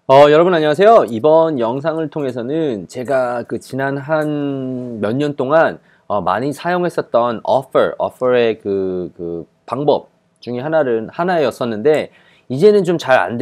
여러분 안녕하세요. 이번 영상을 통해서는 제가 지난 한 몇 년 동안 많이 사용했었던 offer의 그 방법 중에 하나였었는데 이제는 좀 잘 안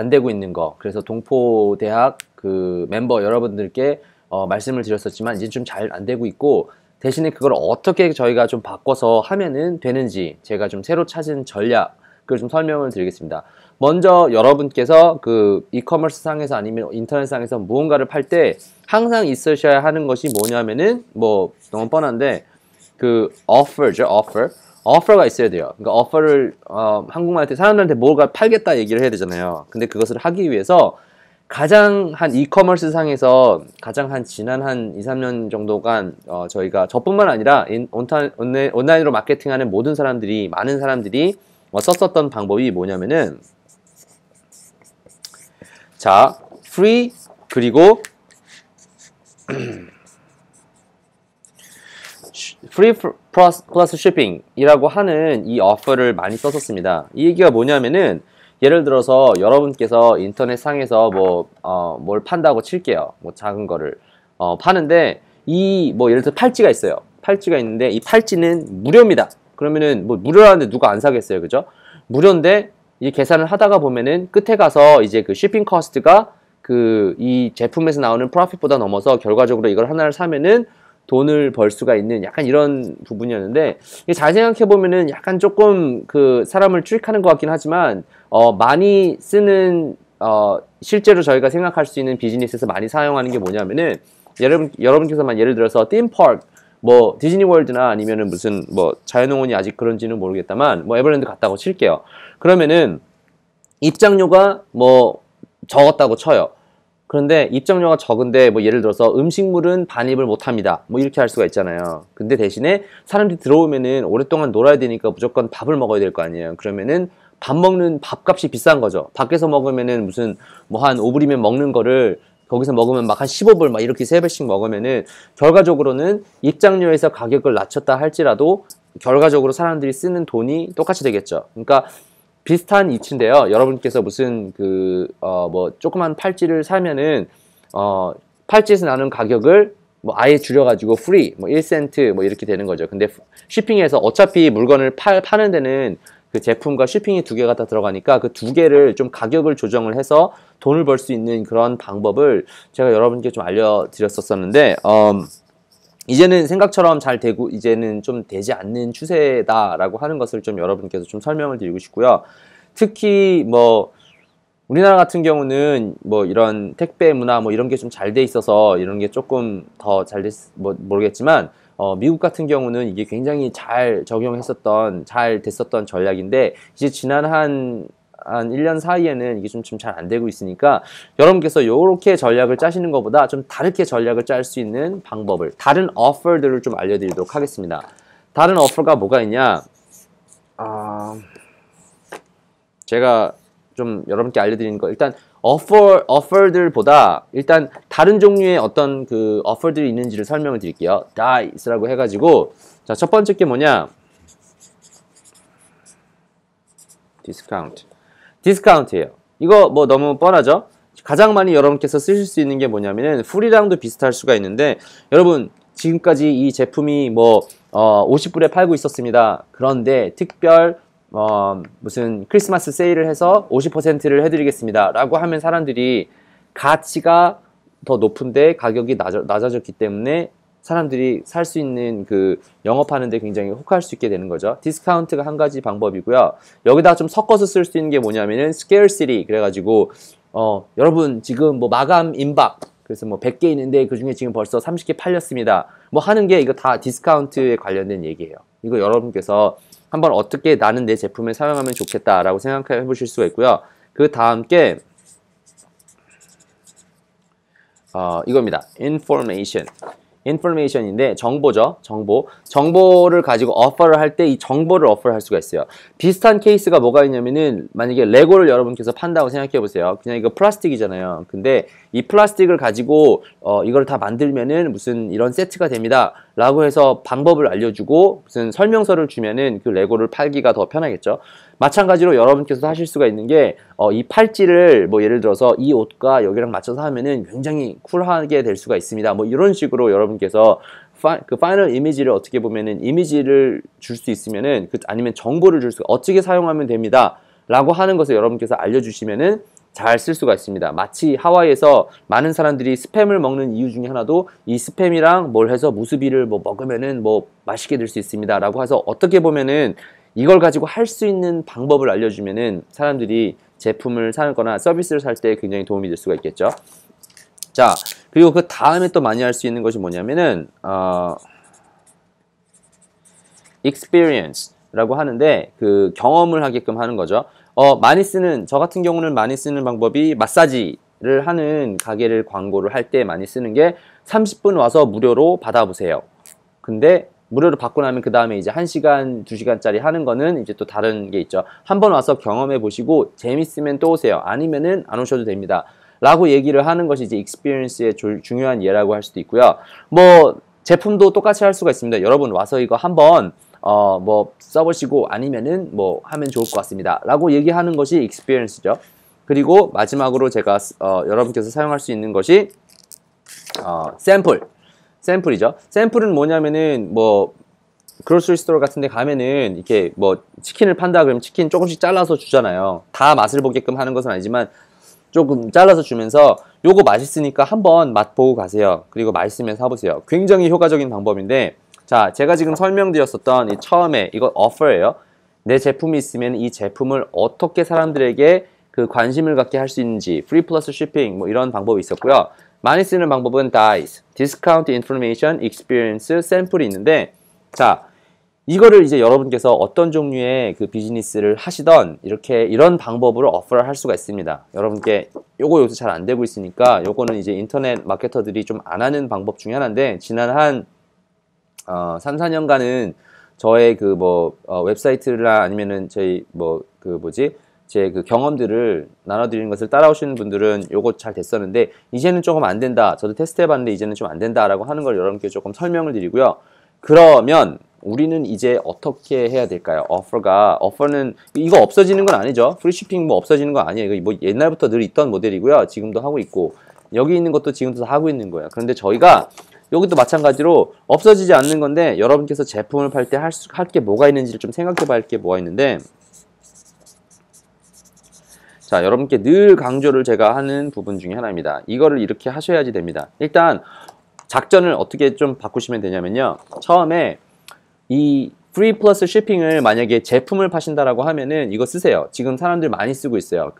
되고 있는 거. 그래서 동포대학 그 멤버 여러분들께 말씀을 드렸었지만 이제 좀 잘 안 되고 있고, 대신에 그걸 어떻게 저희가 좀 바꿔서 하면은 되는지 제가 좀 새로 찾은 전략을 좀 설명을 드리겠습니다. 먼저 여러분께서 그 이커머스 상에서 아니면 인터넷 상에서 무언가를 팔 때 항상 있으셔야 하는 것이 뭐냐면은, 뭐 너무 뻔한데 그 offer가 있어야 돼요. 그러니까 offer를 한국말할 때 사람들한테 뭔가 팔겠다 얘기를 해야 되잖아요. 근데 그것을 하기 위해서 가장 한 이커머스 상에서 가장 한 지난 한 2, 3년 정도간 저희가 저뿐만 아니라 온라인으로 마케팅하는 많은 사람들이 썼었던 방법이 뭐냐면은, 자, free 그리고 free plus shipping이라고 하는 이 어퍼를 많이 썼었습니다. 이 얘기가 뭐냐면은, 예를 들어서 여러분께서 인터넷 상에서 뭘 판다고 칠게요. 뭐 작은 거를 파는데 예를 들어 팔찌가 있어요. 팔찌가 있는데 이 팔찌는 무료입니다. 그러면은 뭐 무료라는데 누가 안 사겠어요, 그죠? 무료인데 이 계산을 하다가 보면은 끝에 가서 이제 그 쇼핑 커스트가 이 제품에서 나오는 프로핏보다 넘어서 결과적으로 이걸 하나를 사면은 돈을 벌 수가 있는 약간 이런 부분이었는데, 잘 생각해 보면은 약간 조금 그 사람을 트릭하는 것 같긴 하지만 많이 쓰는 실제로 저희가 생각할 수 있는 비즈니스에서 많이 사용하는 게 뭐냐면은, 여러분께서만 예를 들어서 팀파크 뭐 디즈니월드나 아니면은 무슨 뭐 자연농원이 아직 그런지는 모르겠다만 뭐 에버랜드 갔다고 칠게요. 그러면은 입장료가 뭐 적었다고 쳐요. 그런데 입장료가 적은데 뭐 예를 들어서 음식물은 반입을 못합니다, 뭐 이렇게 할 수가 있잖아요. 근데 대신에 사람들이 들어오면은 오랫동안 놀아야 되니까 무조건 밥을 먹어야 될 거 아니에요. 그러면은 밥 먹는 밥값이 비싼 거죠. 밖에서 먹으면은 무슨 뭐 한 5불이면 먹는 거를 거기서 먹으면 막 한 15불 막 이렇게 3배씩 먹으면은 결과적으로는 입장료에서 가격을 낮췄다 할지라도 결과적으로 사람들이 쓰는 돈이 똑같이 되겠죠. 그러니까 비슷한 이치인데요. 여러분께서 무슨 뭐 조그만 팔찌를 사면은 팔찌에서 나는 가격을 뭐 아예 줄여가지고 free 뭐 1센트 뭐 이렇게 되는 거죠. 근데 쇼핑에서 어차피 물건을 파는 데는 그 제품과 쇼핑이 두 개가 다 들어가니까 그 두 개를 좀 가격을 조정을 해서 돈을 벌 수 있는 그런 방법을 제가 여러분께 좀 알려드렸었는데, 이제는 생각처럼 잘 되고 이제는 좀 되지 않는 추세다라고 하는 것을 좀 여러분께서 좀 설명을 드리고 싶고요. 특히 뭐 우리나라 같은 경우는 뭐 이런 택배 문화 뭐 이런 게 좀 잘 돼 있어서 이런 게 조금 더 잘 모르겠지만 미국 같은 경우는 이게 굉장히 잘 됐었던 전략인데, 이제 지난 한 1년 사이에는 이게 좀 잘 안 되고 있으니까 여러분께서 이렇게 전략을 짜시는 것보다 좀 다르게 전략을 짤 수 있는 방법을, 다른 어퍼들을 좀 알려드리도록 하겠습니다. 다른 어퍼가 뭐가 있냐? 제가 좀 여러분께 알려드리는 거, 일단 어퍼들보다 일단 다른 종류의 어떤 그 어퍼들이 있는지를 설명을 드릴게요. DICE라고 해가지고, 자, 첫 번째 게 뭐냐? 디스카운트예요. 이거 뭐 너무 뻔하죠? 가장 많이 여러분께서 쓰실 수 있는 게 뭐냐면은 풀이랑도 비슷할 수가 있는데, 여러분 지금까지 이 제품이 뭐 50불에 팔고 있었습니다. 그런데 특별 무슨 크리스마스 세일을 해서 50%를 해드리겠습니다 라고 하면 사람들이 가치가 더 높은데 가격이 낮아졌기 때문에 사람들이 살 수 있는 그 영업하는데 굉장히 혹할 수 있게 되는 거죠. 디스카운트가 한 가지 방법이고요. 여기다가 좀 섞어서 쓸 수 있는 게 뭐냐면은 scarcity, 그래가지고 여러분 지금 뭐 마감 임박, 그래서 뭐 100개 있는데 그 중에 지금 벌써 30개 팔렸습니다 뭐 하는 게, 이거 다 디스카운트에 관련된 얘기예요. 이거 여러분께서 한번 어떻게 나는 내 제품을 사용하면 좋겠다라고 생각해 보실 수가 있고요. 그 다음 게 이겁니다. information인데 정보죠. 정보를 가지고 어퍼를 할 때 이 정보를 어퍼를 할 수가 있어요. 비슷한 케이스가 뭐가 있냐면은, 만약에 레고를 여러분께서 판다고 생각해 보세요. 그냥 이거 플라스틱이잖아요. 근데 이 플라스틱을 가지고 이걸 다 만들면은 무슨 이런 세트가 됩니다 라고 해서 방법을 알려주고 무슨 설명서를 주면은 그 레고를 팔기가 더 편하겠죠. 마찬가지로 여러분께서 하실 수가 있는 게 이 팔찌를 뭐 예를 들어서 이 옷과 여기랑 맞춰서 하면은 굉장히 쿨하게 될 수가 있습니다. 뭐 이런 식으로 여러분께서 그 파이널 이미지를 어떻게 보면은 이미지를 줄 수 있으면은 아니면 정보를 줄 수 어떻게 사용하면 됩니다. 라고 하는 것을 여러분께서 알려주시면은 잘 쓸 수가 있습니다. 마치 하와이에서 많은 사람들이 스팸을 먹는 이유 중에 하나도 이 스팸이랑 뭘 해서 무스비를 뭐 먹으면은 뭐 맛있게 될 수 있습니다. 라고 해서 어떻게 보면은 이걸 가지고 할 수 있는 방법을 알려주면은 사람들이 제품을 사거나 서비스를 살 때 굉장히 도움이 될 수가 있겠죠. 자, 그리고 그 다음에 또 많이 할 수 있는 것이 뭐냐면은 experience라고 하는데 그 경험을 하게끔 하는 거죠. 많이 쓰는 저 같은 경우는 많이 쓰는 방법이 마사지를 하는 가게를 광고를 할 때 많이 쓰는 게 30분 와서 무료로 받아보세요. 근데 무료로 받고 나면 그 다음에 이제 1시간, 2시간짜리 하는 거는 이제 또 다른 게 있죠. 한번 와서 경험해 보시고 재밌으면 또 오세요. 아니면은 안 오셔도 됩니다. 라고 얘기를 하는 것이 이제 익스피리언스의 중요한 예라고 할 수도 있고요. 뭐 제품도 똑같이 할 수가 있습니다. 여러분 와서 이거 한번 뭐 써보시고 아니면은 뭐 하면 좋을 것 같습니다. 라고 얘기하는 것이 익스피리언스죠. 그리고 마지막으로 제가 여러분께서 사용할 수 있는 것이 샘플이죠. 샘플은 뭐냐면은 뭐 그로스리 스토어 같은 데 가면은 이렇게 뭐 치킨을 판다 그러면 치킨 조금씩 잘라서 주잖아요. 다 맛을 보게끔 하는 것은 아니지만 조금 잘라서 주면서 요거 맛있으니까 한번 맛보고 가세요. 그리고 맛있으면 사보세요. 굉장히 효과적인 방법인데 자, 제가 지금 설명드렸었던 이 처음에 이거 오퍼예요. 내 제품이 있으면 이 제품을 어떻게 사람들에게 그 관심을 갖게 할 수 있는지 프리 플러스 shipping 뭐 이런 방법이 있었고요. 많이 쓰는 방법은 DICE, Discount Information Experience 샘플이 있는데 자, 이거를 이제 여러분께서 어떤 종류의 그 비즈니스를 하시던 이런 방법으로 오퍼를 할 수가 있습니다. 여러분께 요거 요새 잘 안 되고 있으니까 요거는 이제 인터넷 마케터들이 좀 안 하는 방법 중에 하나인데 지난 한 3, 4년간은 저의 그 웹사이트나 아니면은 저희 제 그 경험들을 나눠드리는 것을 따라오시는 분들은 요거 잘 됐었는데 이제는 조금 안 된다. 저도 테스트 해봤는데 이제는 좀 안 된다라고 하는 걸 여러분께 조금 설명을 드리고요. 그러면 우리는 이제 어떻게 해야 될까요? 오퍼는 이거 없어지는 건 아니죠. 프리시핑 뭐 없어지는 건 아니에요. 이거 뭐 옛날부터 늘 있던 모델이고요. 지금도 하고 있고 여기 있는 것도 지금도 하고 있는 거예요. 그런데 저희가 여기도 마찬가지로 없어지지 않는 건데 여러분께서 제품을 팔 때 할 게 뭐가 있는지를 좀 생각해 봐야 할 게 뭐가 있는데 자, 여러분께 늘 강조를 제가 하는 부분 중에 하나입니다. 이거를 이렇게 하셔야지 됩니다. 일단 작전을 어떻게 좀 바꾸시면 되냐면요. 처음에 이 프리 플러스 shipping을 만약에 제품을 파신다라고 하면은 이거 쓰세요. 지금 사람들 많이 쓰고 있어요.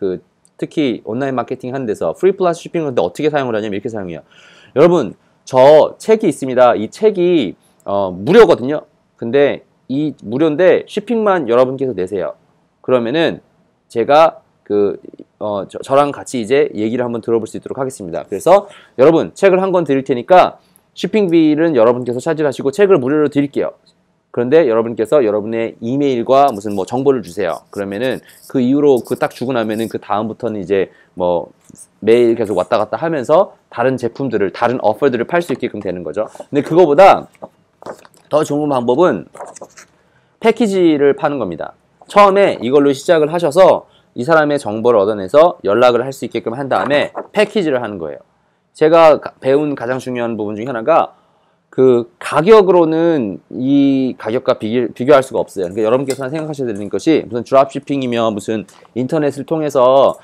특히 온라인 마케팅 하는 데서 프리 플러스 shipping을 근데 어떻게 사용을 하냐면 이렇게 사용해요. 여러분 저 책이 있습니다. 이 책이 무료거든요. 근데 이 무료인데 shipping만 여러분께서 내세요. 그러면은 제가 저랑 같이 이제 얘기를 한번 들어볼 수 있도록 하겠습니다. 그래서 여러분 책을 한 권 드릴 테니까 shipping비는 여러분께서 차지하시고 책을 무료로 드릴게요. 그런데 여러분께서 여러분의 이메일과 무슨 뭐 정보를 주세요. 그러면은 그 이후로 딱 주고 나면은 그 다음부터는 이제 뭐 매일 계속 왔다 갔다 하면서 다른 제품들을 다른 오퍼들을 팔 수 있게끔 되는 거죠. 근데 그거보다 더 좋은 방법은 패키지를 파는 겁니다. 처음에 이걸로 시작을 하셔서 이 사람의 정보를 얻어내서 연락을 할 수 있게끔 한 다음에 패키지를 하는 거예요. 제가 배운 가장 중요한 부분 중에 하나가 그 가격으로는 이 가격과 비교할 수가 없어요. 그러니까 여러분께서 생각하셔야 되는 것이 무슨 드랍시핑이며 무슨 인터넷을 통해서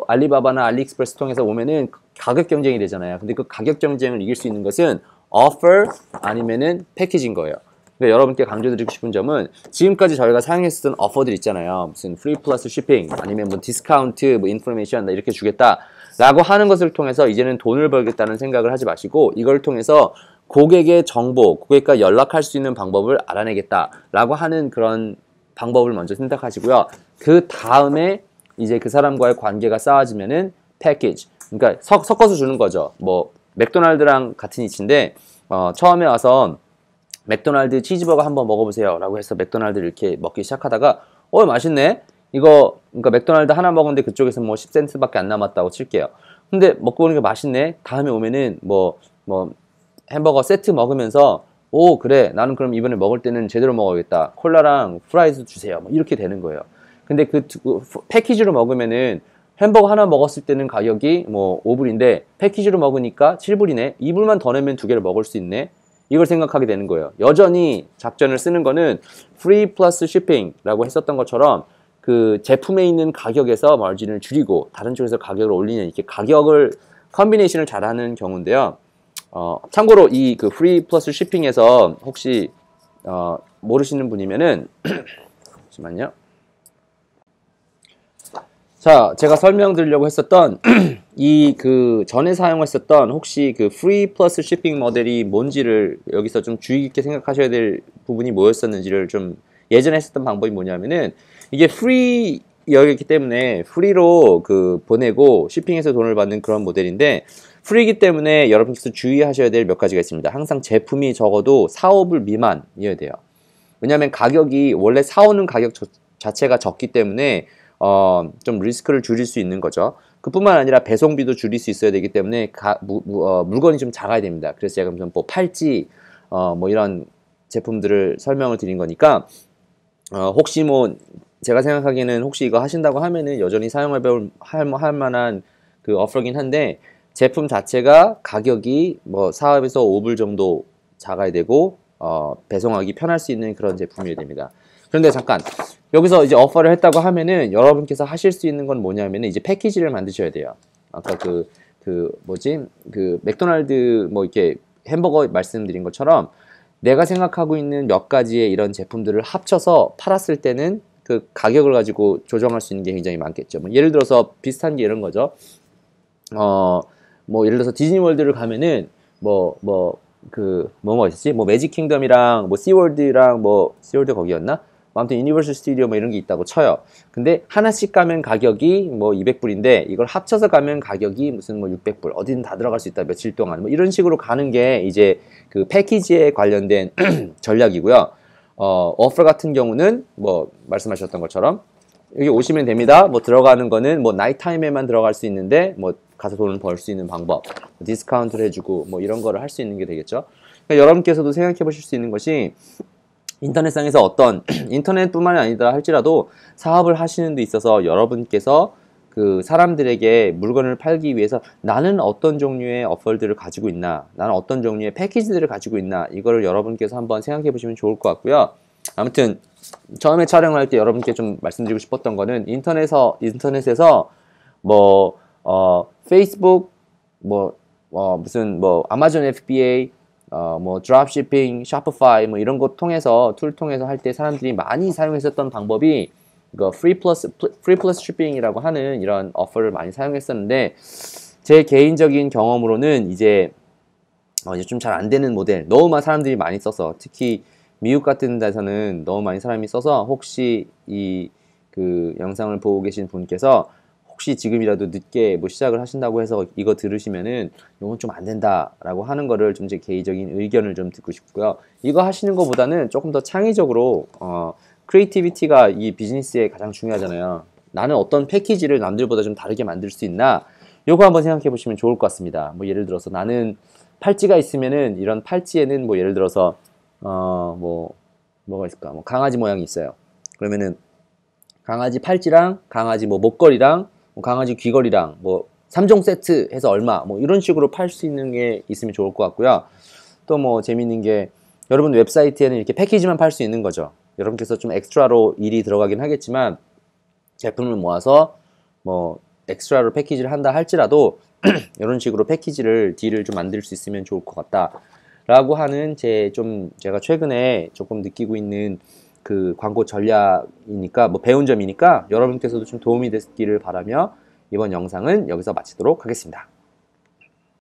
알리바바나 알리익스프레스 통해서 오면은 가격 경쟁이 되잖아요. 근데 그 가격 경쟁을 이길 수 있는 것은 offer 아니면은 패키지인 거예요. 그러니까 여러분께 강조드리고 싶은 점은 지금까지 저희가 사용했었던 오퍼들 있잖아요. 무슨 프리 플러스 shipping 아니면 뭐 디스카운트 뭐 인포메이션 이렇게 주겠다 라고 하는 것을 통해서 이제는 돈을 벌겠다는 생각을 하지 마시고 이걸 통해서 고객의 정보, 고객과 연락할 수 있는 방법을 알아내겠다 라고 하는 그런 방법을 먼저 선택하시고요. 그 다음에 이제 그 사람과의 관계가 쌓아지면은 패키지, 그러니까 섞어서 주는 거죠. 뭐 맥도날드랑 같은 이치인데 처음에 와서 맥도날드 치즈버거 한번 먹어보세요 라고 해서 맥도날드를 이렇게 먹기 시작하다가 맛있네? 이거 그러니까 맥도날드 하나 먹었는데 그쪽에서 뭐 10센트밖에 안 남았다고 칠게요. 근데 먹고 보니까 맛있네? 다음에 오면은 햄버거 세트 먹으면서 오 그래 나는 그럼 이번에 먹을 때는 제대로 먹어야겠다. 콜라랑 프라이즈 주세요. 뭐 이렇게 되는 거예요. 근데 그 패키지로 먹으면은 햄버거 하나 먹었을 때는 가격이 뭐 5불인데 패키지로 먹으니까 7불이네. 2불만 더 내면 두 개를 먹을 수 있네. 이걸 생각하게 되는 거예요. 여전히 작전을 쓰는 거는 free plus shipping라고 했었던 것처럼 그 제품에 있는 가격에서 마진을 줄이고 다른 쪽에서 가격을 올리는 이렇게 가격을 컨비네이션을 잘하는 경우인데요. 참고로 이 그 free plus shipping에서 혹시 모르시는 분이면은 잠시만요. 자, 제가 설명드리려고 했었던 이 그 전에 사용했었던 혹시 그 free plus shipping 모델이 뭔지를 여기서 좀 주의 깊게 생각하셔야 될 부분이 뭐였었는지를 좀 예전에 했었던 방법이 뭐냐면은 이게 free였기 때문에 free로 그 보내고 shipping에서 돈을 받는 그런 모델인데 free이기 때문에 여러분께서 주의하셔야 될 몇 가지가 있습니다. 항상 제품이 적어도 4~5불 미만이어야 돼요. 왜냐하면 가격이 원래 사오는 가격 자체가 적기 때문에 좀 리스크를 줄일 수 있는 거죠. 그뿐만 아니라 배송비도 줄일 수 있어야 되기 때문에 물건이 좀 작아야 됩니다. 그래서 제가 뭐 팔찌 뭐 이런 제품들을 설명을 드린 거니까 혹시 뭐 제가 생각하기에는 혹시 이거 하신다고 하면은 여전히 할 만한 그 어퍼긴 한데 제품 자체가 가격이 뭐 4에서 5불 정도 작아야 되고 배송하기 편할 수 있는 그런 제품이어야 됩니다. 그런데 잠깐 여기서 이제 오퍼를 했다고 하면은 여러분께서 하실 수 있는 건 뭐냐면은 이제 패키지를 만드셔야 돼요. 아까 그 맥도날드 뭐 이렇게 햄버거 말씀드린 것처럼 내가 생각하고 있는 몇 가지의 이런 제품들을 합쳐서 팔았을 때는 그 가격을 가지고 조정할 수 있는 게 굉장히 많겠죠. 뭐 예를 들어서 비슷한 게 이런 거죠. 뭐 예를 들어서 디즈니월드를 가면은 뭐가 있었지? 뭐 매직 킹덤이랑 뭐 시월드랑 뭐 시월드 거기였나? 아무튼 유니버설 스튜디오 뭐 이런 게 있다고 쳐요. 근데 하나씩 가면 가격이 뭐 200불인데 이걸 합쳐서 가면 가격이 무슨 뭐 600불 어디든 다 들어갈 수 있다 며칠 동안 뭐 이런 식으로 가는 게 이제 그 패키지에 관련된 전략이고요. 오퍼 같은 경우는 뭐 말씀하셨던 것처럼 여기 오시면 됩니다. 뭐 들어가는 거는 뭐 나이타임에만 들어갈 수 있는데 뭐 가서 돈을 벌 수 있는 방법, 디스카운트를 해주고 뭐 이런 거를 할 수 있는 게 되겠죠. 그러니까 여러분께서도 생각해 보실 수 있는 것이 인터넷상에서 어떤 인터넷뿐만이 아니다 할지라도 사업을 하시는 데 있어서 여러분께서 그 사람들에게 물건을 팔기 위해서 나는 어떤 종류의 어펄들을 가지고 있나, 나는 어떤 종류의 패키지들을 가지고 있나, 이거를 여러분께서 한번 생각해 보시면 좋을 것 같고요. 아무튼 처음에 촬영할 때 여러분께 좀 말씀드리고 싶었던 거는 인터넷에서 뭐 페이스북 무슨 뭐 아마존 FBA 뭐 드롭시핑, 샤프파이 뭐 이런 거 통해서 툴 통해서 할 때 사람들이 많이 사용했었던 방법이 그 프리 플러스 shipping이라고 하는 이런 어퍼를 많이 사용했었는데 제 개인적인 경험으로는 이제 좀 잘 안 되는 모델 너무 사람들이 많이 써서 특히 미국 같은 데서는 너무 많이 사람이 써서 혹시 이 그 영상을 보고 계신 분께서 혹시 지금이라도 늦게 뭐 시작을 하신다고 해서 이거 들으시면은 이건 좀 안 된다라고 하는 거를 좀 제 개인적인 의견을 좀 듣고 싶고요. 이거 하시는 것보다는 조금 더 창의적으로 크리에이티비티가 이 비즈니스에 가장 중요하잖아요. 나는 어떤 패키지를 남들보다 좀 다르게 만들 수 있나? 요거 한번 생각해 보시면 좋을 것 같습니다. 뭐 예를 들어서 나는 팔찌가 있으면은 이런 팔찌에는 뭐 예를 들어서 뭐가 있을까? 뭐 강아지 모양이 있어요. 그러면은 강아지 팔찌랑 강아지 뭐 목걸이랑 뭐 강아지 귀걸이랑 뭐 3종 세트 해서 얼마 뭐 이런 식으로 팔 수 있는 게 있으면 좋을 것 같고요. 또 뭐 재밌는 게 여러분 웹사이트에는 이렇게 패키지만 팔 수 있는 거죠. 여러분께서 좀 엑스트라로 일이 들어가긴 하겠지만 제품을 모아서 뭐 엑스트라로 패키지를 한다 할지라도 이런 식으로 딜을 좀 만들 수 있으면 좋을 것 같다 라고 하는 제가 최근에 조금 느끼고 있는 그 광고 전략이니까 뭐 배운 점이니까 여러분께서도 좀 도움이 됐기를 바라며 이번 영상은 여기서 마치도록 하겠습니다.